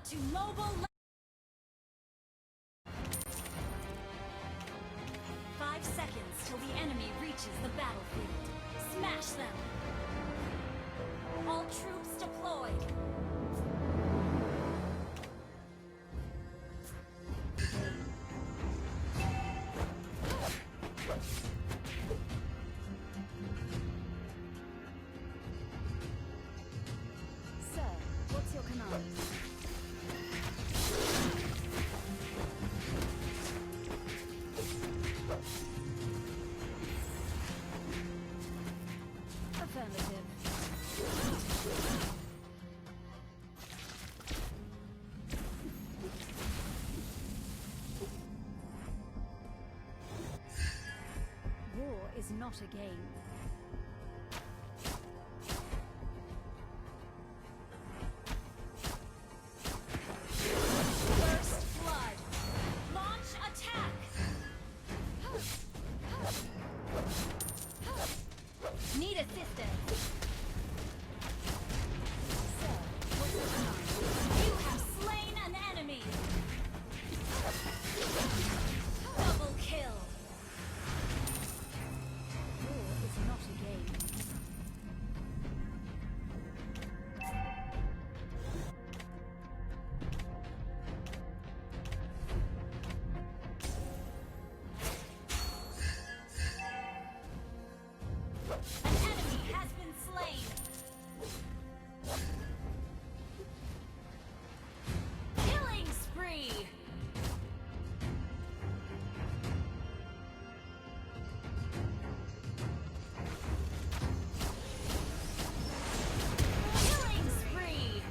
to mobile. 5 seconds till the enemy reaches the battlefield. Smash them! All troops deployed. Sir, what's your command? Affirmative. War is not a game. First blood. Launch attack. Need assistance. Sir, what's your command? You have slain an enemy. Double kill. War is not a game. An enemy has been slain. Killing spree. Killing spree.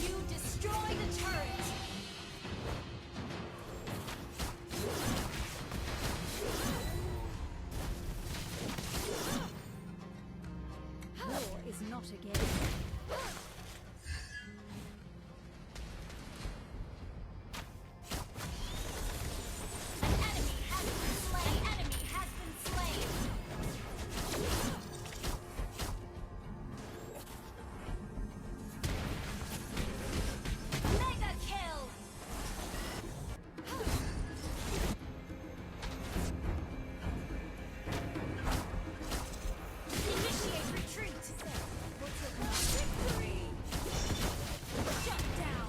You destroy the turret. War is not a game. An enemy has been slain. An enemy has been slain. Mega kill. Initiate retreat. What's your command? Victory. Shut down.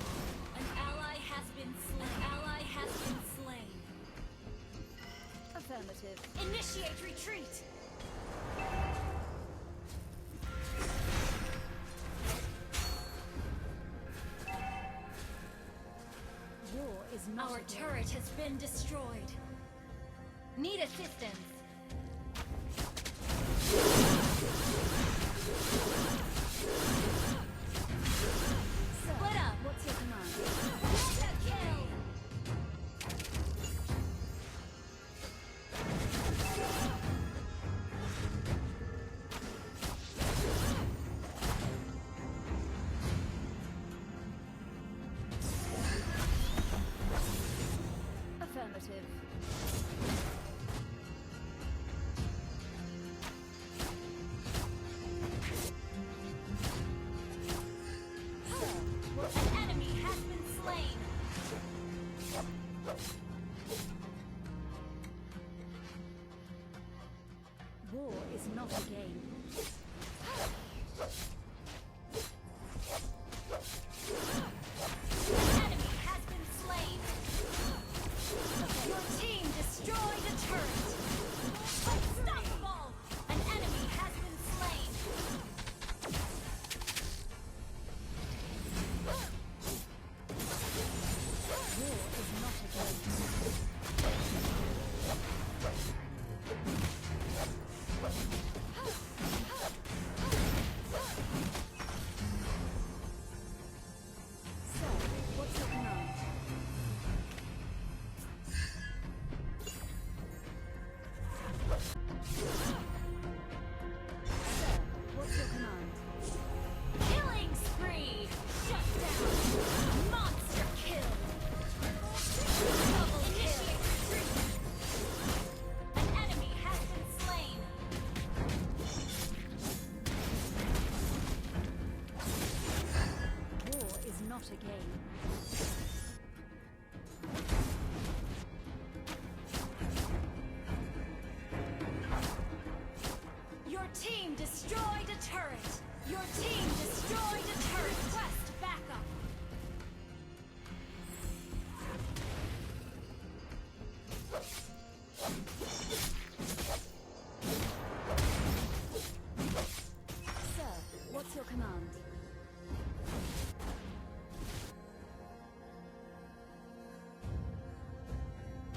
An ally has been slain. An ally has been slain. Affirmative. Initiate retreat. War is not Our a game. turret has been destroyed. Need assistance. Sir, Split up. what's your command? Mega kill. Affirmative. Sir, what's An enemy has been slain. war is not a game. An enemy has been slain. Your team destroyed a turret. Unstoppable. An enemy has been slain. War is not a game. team destroyed a turret. Request backup. Sir, what's your command?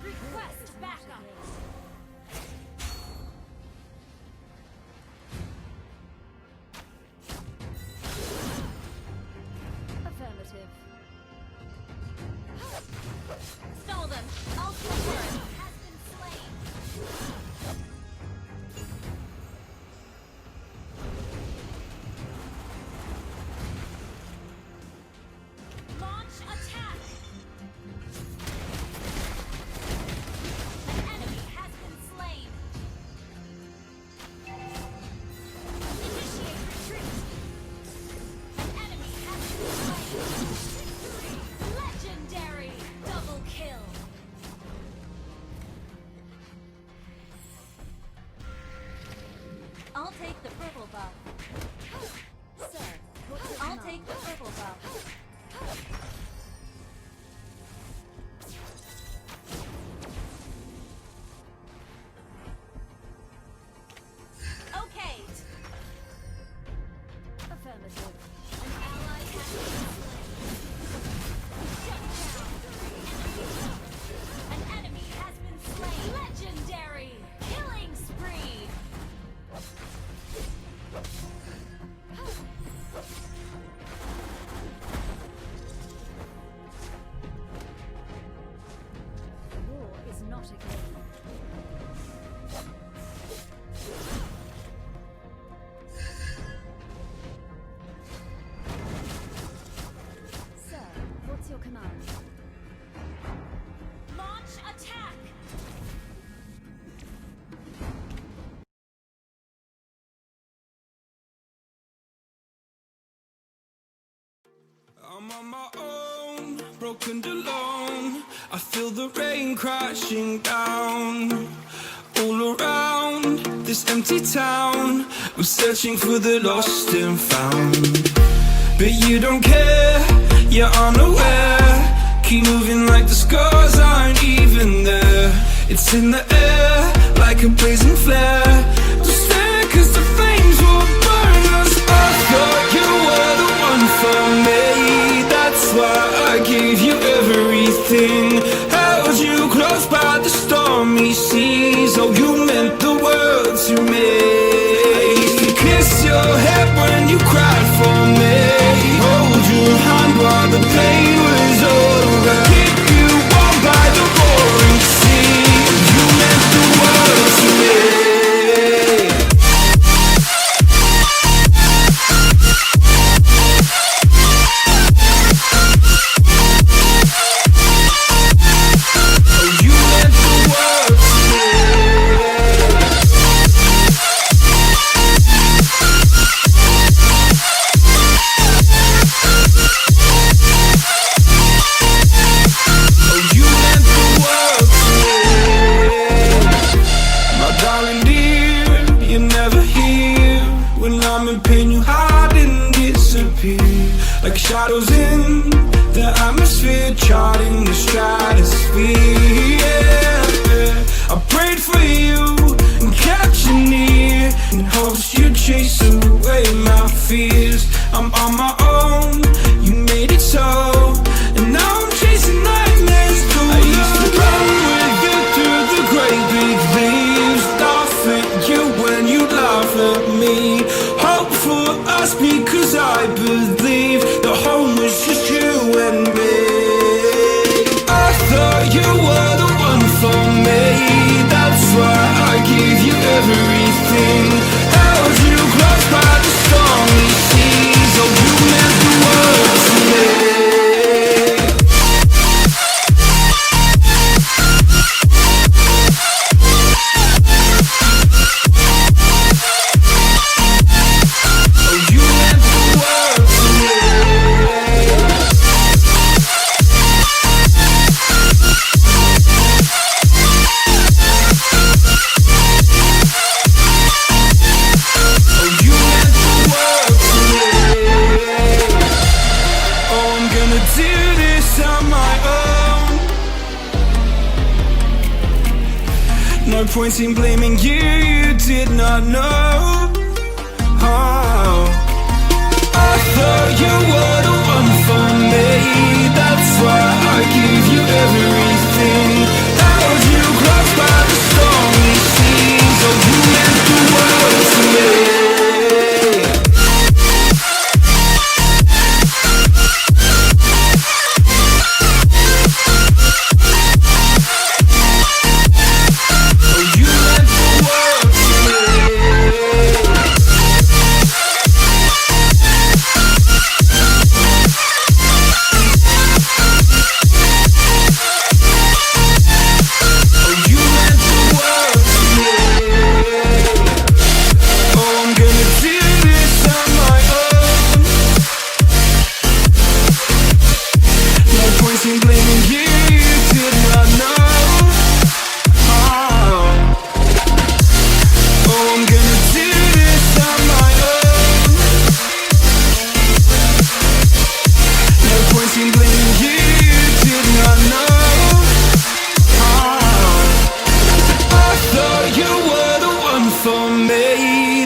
Request backup. Affirmative. Stall them. Ultimate turret has been slain. Launch attack. An enemy has been slain. Initiate retreat. An enemy has been slain. Victory. Legendary. Double kill. I'll take the purple buff. Sir, what's your I'll command? take the purple buff. Okay. Affirmative. An ally has been slain. Shut down. An enemy has been slain. Legendary. Killing spree. War is not a game. Sir, what's your command? Launch attack. I'm on my own, broken alone. I feel the rain crashing down all around this empty town. I'm searching for the lost and found, but you don't care, you're unaware. Keep moving like the scars aren't even there. It's in the air like a blazing flare. Don't stare 'cause the flames will burn us. I thought you were the one for me, that's why I gave you everything. Held you close by the stormy seas. Oh, you meant the world to me. I used to kiss your head when you cried for me. Hold your hand while the pain was over. Keep you warm by the roaring sea. You meant the world to me. Like shadows in the atmosphere, charting the stratosphere. Yeah. I prayed for you and kept you near, in hopes you'd chase away my fears. I'm on my own, you made it so, and now I'm chasing nightmares too. I used to run with you through the great big leaves, laugh at you when you laugh at me. Hope for us because I believe the home was just you and me. I thought you were the one for me, that's why I gave you everything. Held you close by the stormy seas. Oh, you meant the world to me. point in blaming you, you did not know. Oh, I thought you were the one for me. That's why I give you everything. Held you close by the stormy seas. Oh, you meant the world to me.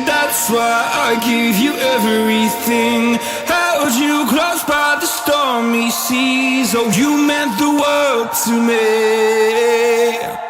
That's why I give you everything. Held you close by the stormy seas. Oh, you meant the world to me.